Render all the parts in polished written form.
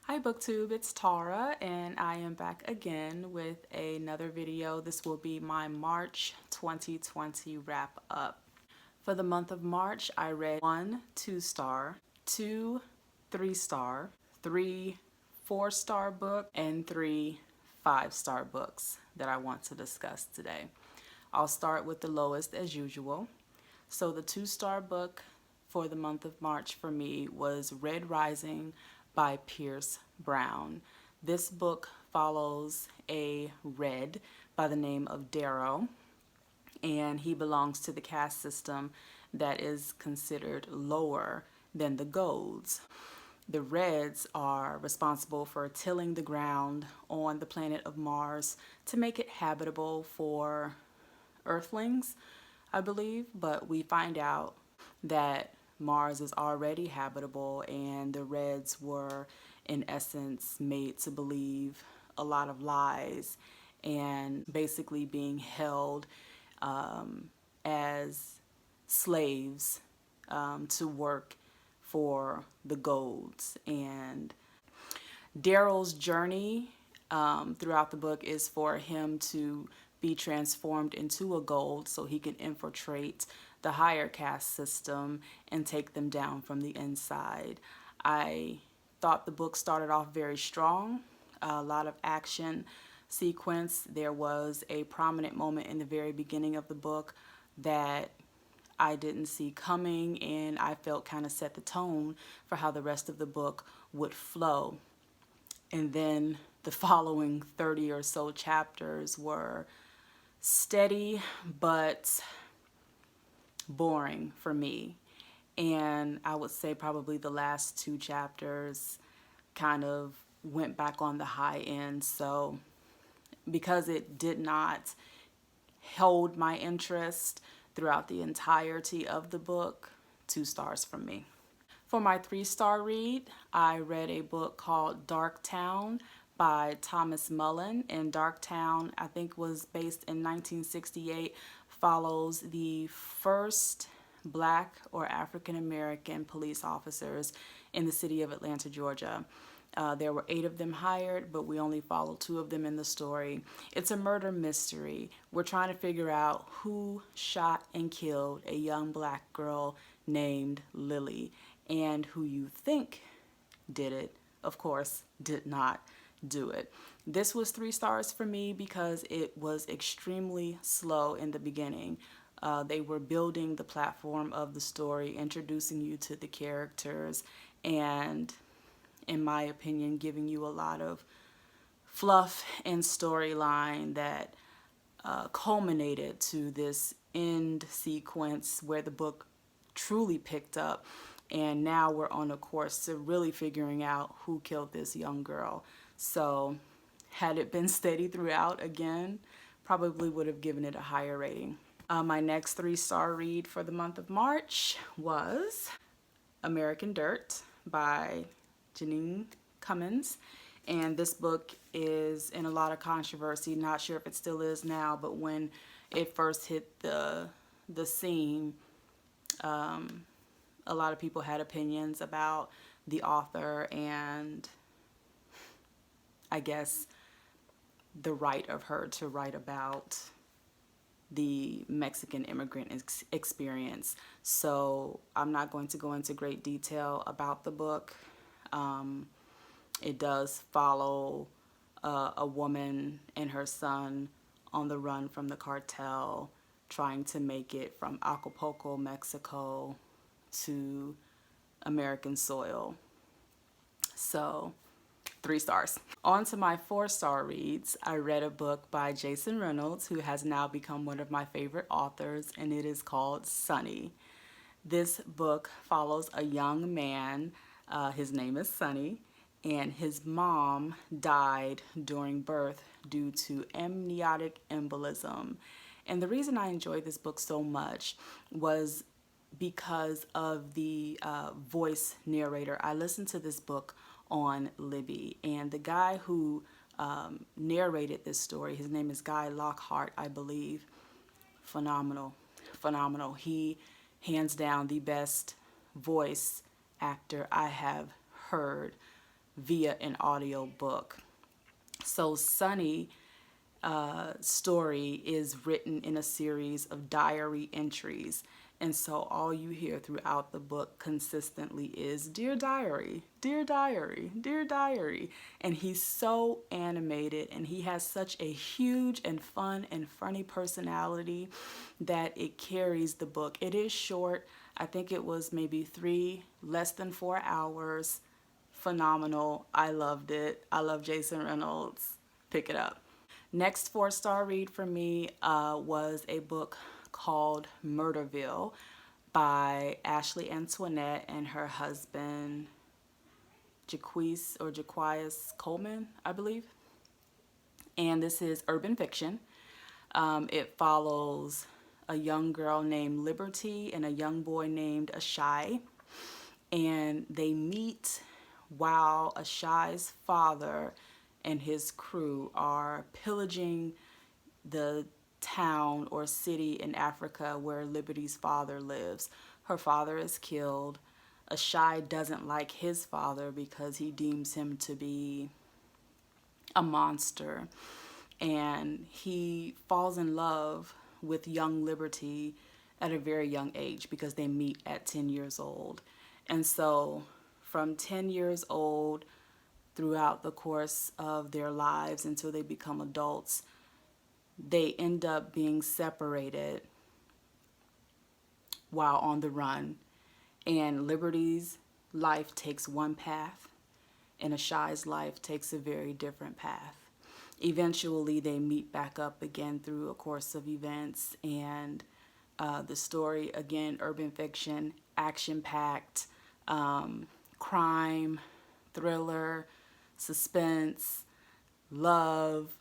Hi BookTube, it's Tara and I am back again with another video. This will be my March 2020 wrap up. For the month of March, I read 1 2-star, 2 3-star, 3 4-star book, and 3 5-star books that I want to discuss today. I'll start with the lowest as usual. So the 2-star book for the month of March for me was Red Rising by Pierce Brown. This book follows a Red by the name of Darrow, and he belongs to the caste system that is considered lower than the Golds. The Reds are responsible for tilling the ground on the planet of Mars to make it habitable for Earthlings, I believe, but we find out that Mars is already habitable and the Reds were in essence made to believe a lot of lies and basically being held as slaves to work for the Golds. And Darrow's journey throughout the book is for him to be transformed into a Gold so he can infiltrate the higher caste system and take them down from the inside. I thought the book started off very strong, a lot of action sequence. There was a prominent moment in the very beginning of the book that I didn't see coming, and I felt kind of set the tone for how the rest of the book would flow. And then the following 30 or so chapters were steady but boring for me. And I would say probably the last 2 chapters kind of went back on the high end. So because it did not hold my interest throughout the entirety of the book, 2 stars from me. For my 3-star read, I read a book called Darktown by Thomas Mullen. And Darktown, I think, was based in 1968, follows the first Black or African American police officers in the city of Atlanta, Georgia. There were 8 of them hired, but we only follow 2 of them in the story. It's a murder mystery. We're trying to figure out who shot and killed a young Black girl named Lily, and who you think did it, of course, did not do it. This was 3 stars for me because it was extremely slow in the beginning. They were building the platform of the story, introducing you to the characters, and in my opinion, giving you a lot of fluff and storyline that culminated to this end sequence where the book truly picked up. And now we're on a course to really figuring out who killed this young girl. So had it been steady throughout, again, probably would have given it a higher rating. My next 3-star read for the month of March was American Dirt by Jeanine Cummins. And this book is in a lot of controversy. Not sure if it still is now, but when it first hit the scene, a lot of people had opinions about the author and I guess the right of her to write about the Mexican immigrant experience. So I'm not going to go into great detail about the book. It does follow a woman and her son on the run from the cartel, trying to make it from Acapulco, Mexico to American soil. So 3 stars. On to my 4-star reads. I read a book by Jason Reynolds, who has now become one of my favorite authors, and it is called Sonny. This book follows a young man, his name is Sonny, and his mom died during birth due to amniotic embolism. And the reason I enjoyed this book so much was because of the voice narrator. I listened to this book on Libby, and the guy who narrated this story, his name is Guy Lockhart, I believe. Phenomenal. He, hands down, the best voice actor I have heard via an audio book. So Sonny story is written in a series of diary entries. And so all you hear throughout the book consistently is, "Dear Diary, Dear Diary, Dear Diary." And he's so animated and he has such a huge and fun and funny personality that it carries the book. It is short. I think it was maybe less than 4 hours. Phenomenal. I loved it. I love Jason Reynolds. Pick it up. Next 4-star read for me was a book called Murderville by Ashley Antoinette and her husband JaQuavis Coleman, I believe. And this is urban fiction. It follows a young girl named Liberty and a young boy named Ashai. And they meet while Ashai's father and his crew are pillaging the town or city in Africa where Liberty's father lives. Her father is killed. Ashai doesn't like his father because he deems him to be a monster. And he falls in love with young Liberty at a very young age because they meet at 10 years old. And so from 10 years old throughout the course of their lives until they become adults, they end up being separated while on the run. And Liberty's life takes one path and Ashai's life takes a very different path. Eventually they meet back up again through a course of events, and the story, again, urban fiction, action-packed, crime, thriller, suspense, love,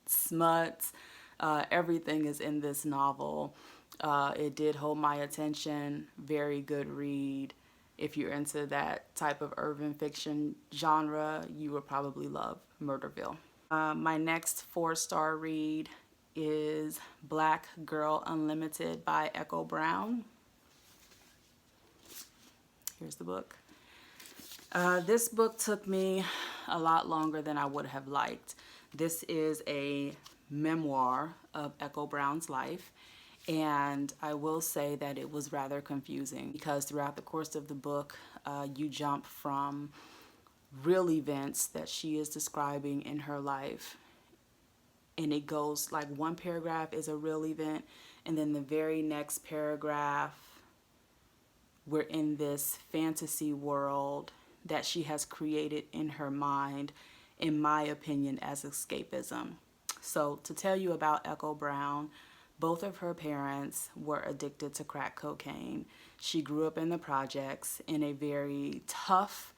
smut, everything is in this novel. It did hold my attention. Very good read. If you're into that type of urban fiction genre, you would probably love Murderville. My next 4-star read is Black Girl Unlimited by Echo Brown. Here's the book. This book took me a lot longer than I would have liked. This is a memoir of Echo Brown's life, and I will say that it was rather confusing because throughout the course of the book, you jump from real events that she is describing in her life, and it goes like one paragraph is a real event, and then the very next paragraph we're in this fantasy world that she has created in her mind, in my opinion, as escapism. So to tell you about Echo Brown, both of her parents were addicted to crack cocaine. She grew up in the projects in a very tough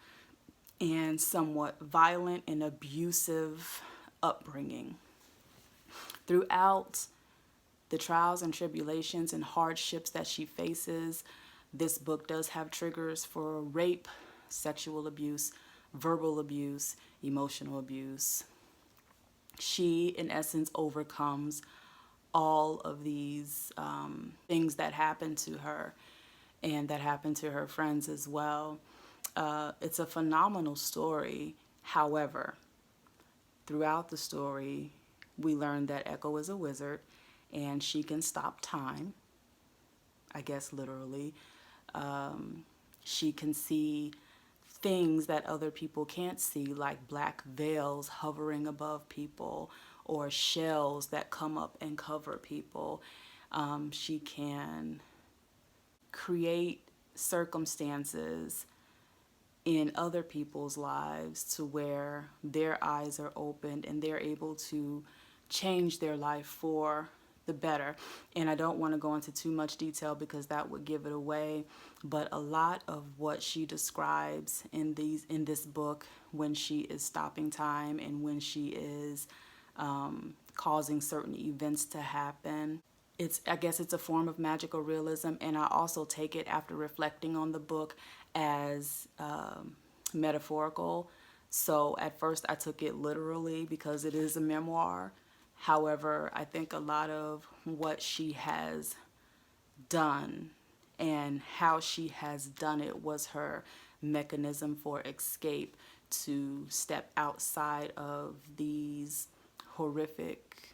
and somewhat violent and abusive upbringing. Throughout the trials and tribulations and hardships that she faces, this book does have triggers for rape, sexual abuse, verbal abuse, emotional abuse. She, in essence, overcomes all of these things that happen to her and that happen to her friends as well. It's a phenomenal story. However, throughout the story, we learn that Echo is a wizard and she can stop time, I guess literally. She can see things that other people can't see, like black veils hovering above people or shells that come up and cover people. She can create circumstances in other people's lives to where their eyes are opened and they're able to change their life for the better. And I don't want to go into too much detail because that would give it away, but a lot of what she describes in this book, when she is stopping time and when she is causing certain events to happen, I guess it's a form of magical realism. And I also take it, after reflecting on the book, as metaphorical. So at first I took it literally because it is a memoir. However, I think a lot of what she has done and how she has done it was her mechanism for escape to step outside of these horrific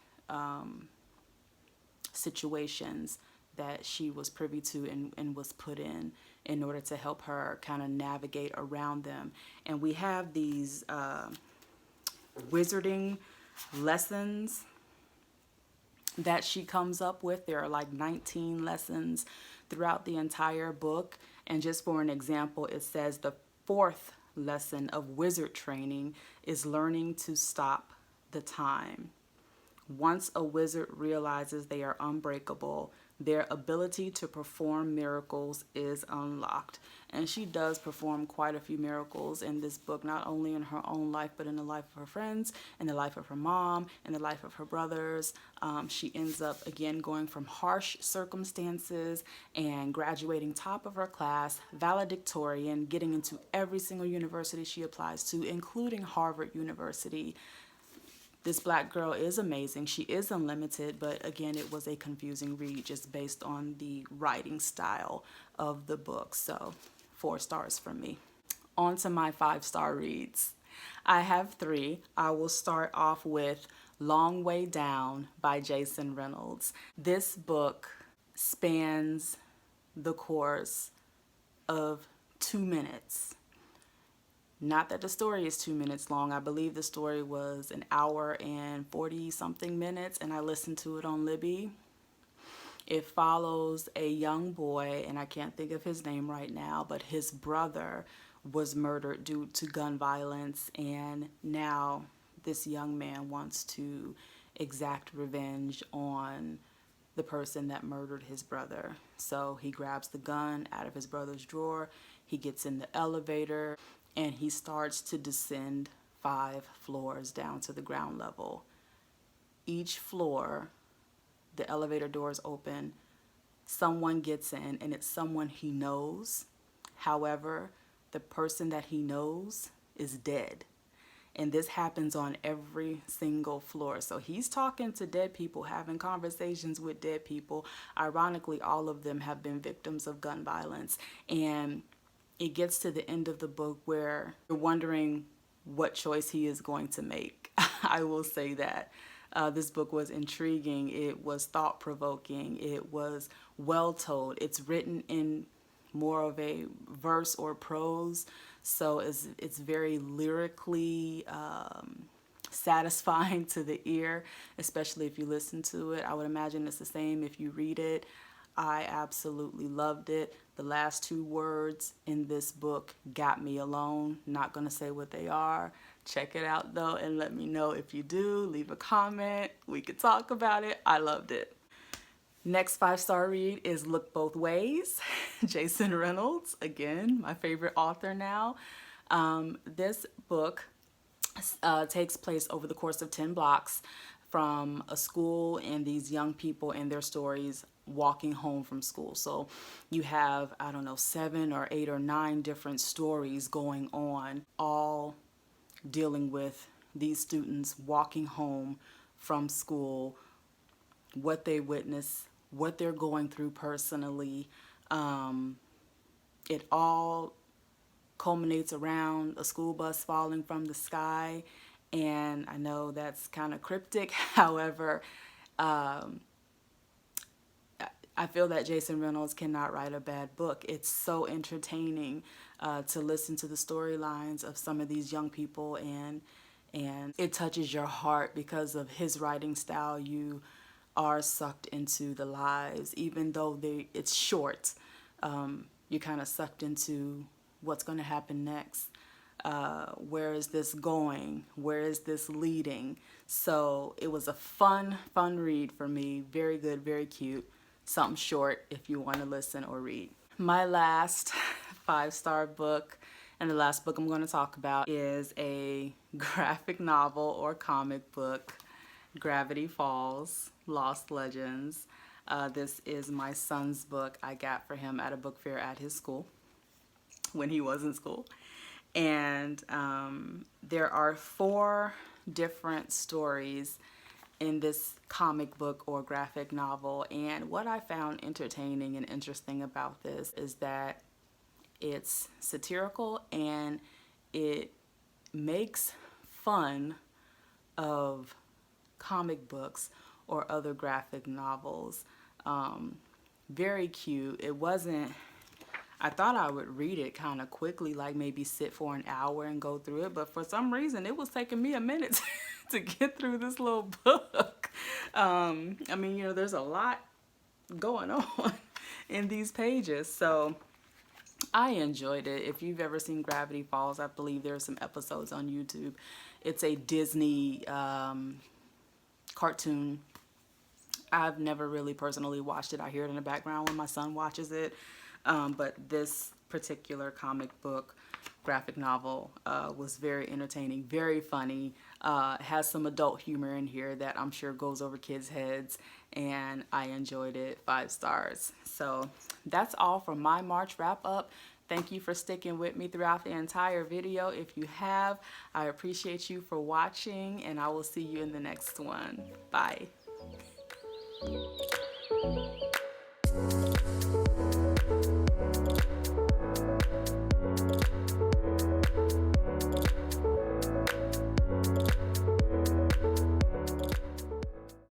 situations that she was privy to and was put in order to help her kind of navigate around them. And we have these wizarding lessons that she comes up with. There are like 19 lessons throughout the entire book. And just for an example, it says the fourth lesson of wizard training is learning to stop the time. Once a wizard realizes they are unbreakable, their ability to perform miracles is unlocked. And she does perform quite a few miracles in this book, not only in her own life, but in the life of her friends, in the life of her mom, in the life of her brothers. She ends up, again, going from harsh circumstances and graduating top of her class, valedictorian, getting into every single university she applies to, including Harvard University. This black girl is amazing. She is unlimited, but again, it was a confusing read just based on the writing style of the book. So 4 stars from me. On to my 5-star reads. I have 3. I will start off with Long Way Down by Jason Reynolds. This book spans the course of 2 minutes. Not that the story is 2 minutes long. I believe the story was an hour and 40 something minutes, and I listened to it on Libby. It follows a young boy, and I can't think of his name right now, but his brother was murdered due to gun violence, and now this young man wants to exact revenge on the person that murdered his brother. So he grabs the gun out of his brother's drawer, he gets in the elevator, and he starts to descend 5 floors down to the ground level. Each floor, the elevator doors open, someone gets in, and it's someone he knows. However, the person that he knows is dead. And this happens on every single floor. So he's talking to dead people, having conversations with dead people. Ironically, all of them have been victims of gun violence. And it gets to the end of the book where you're wondering what choice he is going to make. I will say that. This book was intriguing. It was thought-provoking. It was well told. It's written in more of a verse or prose, so it's very lyrically satisfying to the ear, especially if you listen to it. I would imagine it's the same if you read it. I absolutely loved it. The last 2 words in this book got me alone. Not gonna say what they are. Check it out though and let me know if you do. Leave a comment. We could talk about it. I loved it. Next 5-star read is Look Both Ways, Jason Reynolds. Again, my favorite author now. This book takes place over the course of 10 blocks from a school and these young people and their stories walking home from school. So you have, I don't know, 7 or 8 or 9 different stories going on, all dealing with these students walking home from school, what they witness, what they're going through personally. It all culminates around a school bus falling from the sky. And I know that's kind of cryptic. However, I feel that Jason Reynolds cannot write a bad book. It's so entertaining to listen to the storylines of some of these young people, and it touches your heart because of his writing style. You are sucked into the lives, even though it's short. You're kind of sucked into what's going to happen next. Where is this going? Where is this leading? So it was a fun read for me. Very good, very cute. Something short if you want to listen or read. My last 5-star book, and the last book I'm going to talk about, is a graphic novel or comic book, Gravity Falls, Lost Legends. This is my son's book I got for him at a book fair at his school when he was in school. And there are 4 different stories in this comic book or graphic novel, and what I found entertaining and interesting about this is that It's satirical and it makes fun of comic books or other graphic novels. Very cute. It wasn't, I thought I would read it kind of quickly, like maybe sit for an hour and go through it, but for some reason it was taking me a minute to get through this little book. I mean, you know, there's a lot going on in these pages, so I enjoyed it. If you've ever seen Gravity Falls, I believe there are some episodes on YouTube. It's a Disney cartoon. I've never really personally watched it. I hear it in the background when my son watches it. But this particular comic book graphic novel was very entertaining, very funny, has some adult humor in here that I'm sure goes over kids' heads, and I enjoyed it. 5 stars. So that's all for my March wrap up. Thank you for sticking with me throughout the entire video. If you have, I appreciate you for watching, and I will see you in the next one. Bye.